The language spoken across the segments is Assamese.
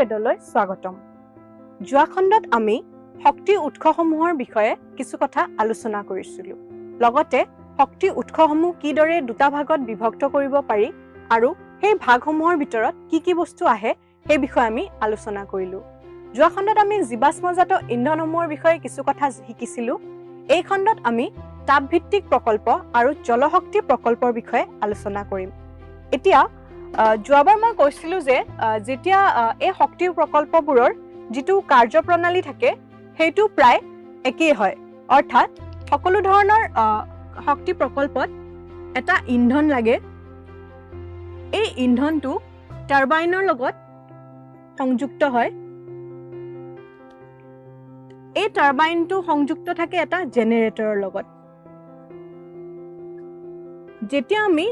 এডলৈ স্বাগতম। যোৱা খণ্ডত আমি শক্তি উৎসসমূহৰ বিষয়ে কিছু কথা আলোচনা কৰিছিলো। লগতে শক্তি উৎসসমূহ কিদৰে দুটা ভাগত বিভক্ত কৰিব পাৰি আৰু সেই ভাগসমূহৰ ভিতৰত কি বস্তু আহে সেই বিষয়ে আমি আলোচনা কৰিলো। যোৱা খণ্ডত আমি জীৱাশ্মজাত ইন্ধনসমূহৰ বিষয়ে কিছু কথা শিকিছিলো। এই খণ্ডত আমি তাপভিত্তিক প্ৰকল্প আৰু জলশক্তি প্ৰকল্পৰ বিষয়ে আলোচনা কৰিম। এতিয়া যোৱাবাৰ মই কৈছিলো যে যেতিয়া এই শক্তি প্ৰকল্পবোৰৰ যিটো কাৰ্যপ্ৰণালী থাকে সেইটো প্ৰায় একেই হয়। অৰ্থাৎ সকলো ধৰণৰ শক্তি প্ৰকল্পত এটা ইন্ধন লাগে। এই ইন্ধনটো টাৰবাইনৰ লগত সংযুক্ত হয়। এই টাৰবাইনটো সংযুক্ত থাকে এটা জেনেৰেটৰৰ লগত। যেতিয়া আমি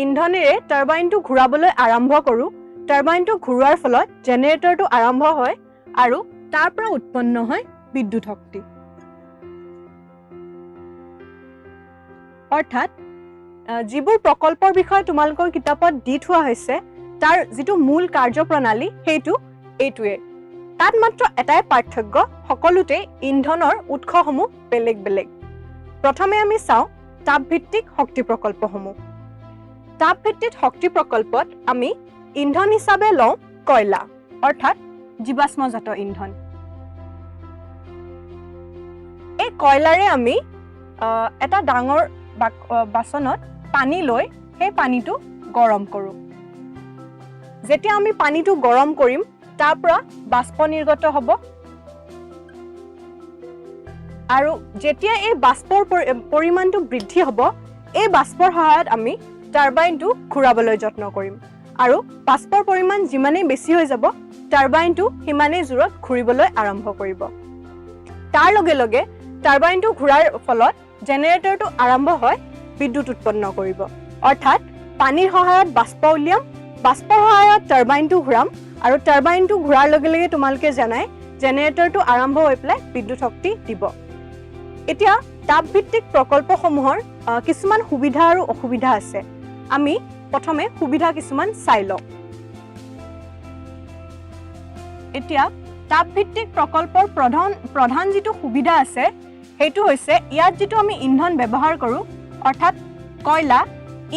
ইন্ধনেৰে টাৰবাইনটো ঘূৰাবলৈ আৰম্ভ কৰোঁ, টাৰবাইনটো ঘূৰোৱাৰ ফলত জেনেৰেটৰটো আৰম্ভ হয় আৰু তাৰ পৰা উৎপন্ন হয় বিদ্যুৎ শক্তি। অৰ্থাৎ যিবোৰ প্ৰকল্পৰ বিষয়ে তোমালোকৰ কিতাপত দি থোৱা হৈছে তাৰ যিটো মূল কাৰ্যপ্ৰণালী সেইটো এইটোৱে। তাত মাত্ৰ এটাই পাৰ্থক্য, সকলোতে ইন্ধনৰ উৎসসমূহ বেলেগ বেলেগ। প্ৰথমে আমি চাওঁ তাপভিত্তিক শক্তি প্ৰকল্পসমূহ। তাপভিত্তিক শক্তি প্ৰকল্পত আমি ইন্ধন হিচাপে লওঁ কয়লা, অৰ্থাৎ জীৱাশ্মজাত ইন্ধন। এই কয়লাৰে আমি এটা ডাঙৰ বাচনত পানী লৈ সেই পানীটো গৰম কৰোঁ। যেতিয়া আমি পানীটো গৰম কৰিম তাৰ পৰা বাষ্প নিৰ্গত হ'ব আৰু যেতিয়া এই বাষ্পৰ পৰিমাণটো বৃদ্ধি হ'ব, এই বাষ্পৰ সহায়ত আমি টাৰবাইনটো ঘূৰাবলৈ যত্ন কৰিম আৰু বাষ্পৰ পৰিমাণ যিমানেই বেছি হৈ যাব টাৰবাইনটো সিমানেই জোৰত ঘূৰিবলৈ আৰম্ভ কৰিব। তাৰ লগে লগে টাৰবাইনটো ঘূৰাৰ ফলত জেনেৰেটৰটো আৰম্ভ হয় বিদ্যুৎ উৎপন্ন কৰিব। অৰ্থাৎ পানীৰ সহায়ত বাষ্প উলিয়াম, বাষ্পৰ সহায়ত টাৰবাইনটো ঘূৰাম আৰু টাৰবাইনটো ঘূৰাৰ লগে লগে তোমালোকে জানাই জেনেৰেটৰটো আৰম্ভ হৈ পেলাই বিদ্যুৎ শক্তি দিব। এতিয়া তাপভিত্তিক প্ৰকল্পসমূহৰ কিছুমান সুবিধা আৰু অসুবিধা আছে। আমি প্ৰথমে সুবিধা কিছুমান চাই লওঁ। এতিয়া তাপভিত্তিক প্ৰকল্পৰ প্ৰধান যিটো সুবিধা আছে সেইটো হৈছে ইয়াত যিটো আমি ইন্ধন ব্যৱহাৰ কৰোঁ অৰ্থাৎ কয়লা,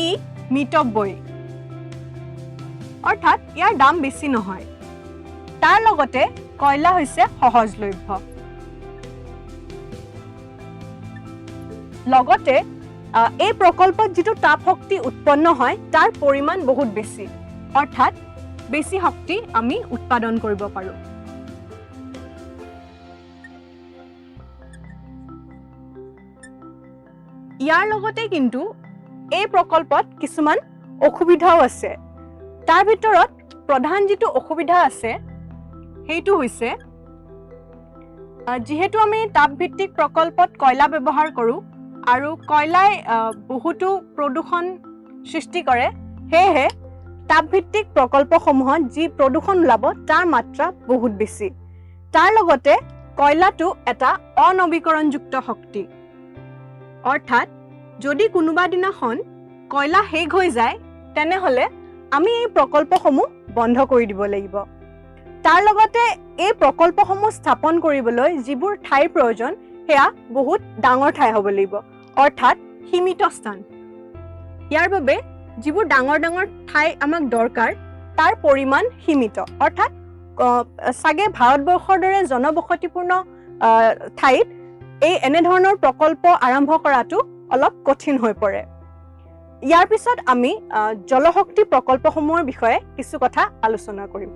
ই মিতব্যয়ী, অৰ্থাৎ ইয়াৰ দাম বেছি নহয়। তাৰ লগতে কয়লা হৈছে সহজলভ্য। লগতে এই প্ৰকল্পত যিটো তাপ শক্তি উৎপন্ন হয় তাৰ পৰিমাণ বহুত বেছি, অৰ্থাৎ বেছি শক্তি আমি উৎপাদন কৰিব পাৰোঁ। ইয়াৰ লগতে কিন্তু এই প্ৰকল্পত কিছুমান অসুবিধাও আছে। তাৰ ভিতৰত প্ৰধান যিটো অসুবিধা আছে সেইটো হৈছে যিহেতু আমি তাপভিত্তিক প্ৰকল্পত কয়লা ব্যৱহাৰ কৰোঁ আৰু কয়লাই বহুতো প্ৰদূষণ সৃষ্টি কৰে, সেয়েহে তাপভিত্তিক প্ৰকল্পসমূহত যি প্ৰদূষণ ওলাব তাৰ মাত্ৰা বহুত বেছি। তাৰ লগতে কয়লাটো এটা অনৱীকৰণযুক্ত শক্তি। অৰ্থাৎ যদি কোনোবা দিনাখন কয়লা শেষ হৈ যায় তেনেহ'লে আমি এই প্ৰকল্পসমূহ বন্ধ কৰি দিব লাগিব। তাৰ লগতে এই প্ৰকল্পসমূহ স্থাপন কৰিবলৈ যিবোৰ ঠাইৰ প্ৰয়োজন সেয়া বহুত ডাঙৰ ঠাই হ'ব লাগিব, অৰ্থাৎ সীমিত স্থান। ইয়াৰ বাবে যিবোৰ ডাঙৰ ডাঙৰ ঠাই আমাক দৰকাৰ তাৰ পৰিমাণ সীমিত। অৰ্থাৎ চাগে ভাৰতবৰ্ষৰ দৰে জনবসতিপূৰ্ণ ঠাইত এনেধৰণৰ প্ৰকল্প আৰম্ভ কৰাটো অলপ কঠিন হৈ পৰে। ইয়াৰ পিছত আমি জলশক্তি প্ৰকল্পসমূহৰ বিষয়ে কিছু কথা আলোচনা কৰিম।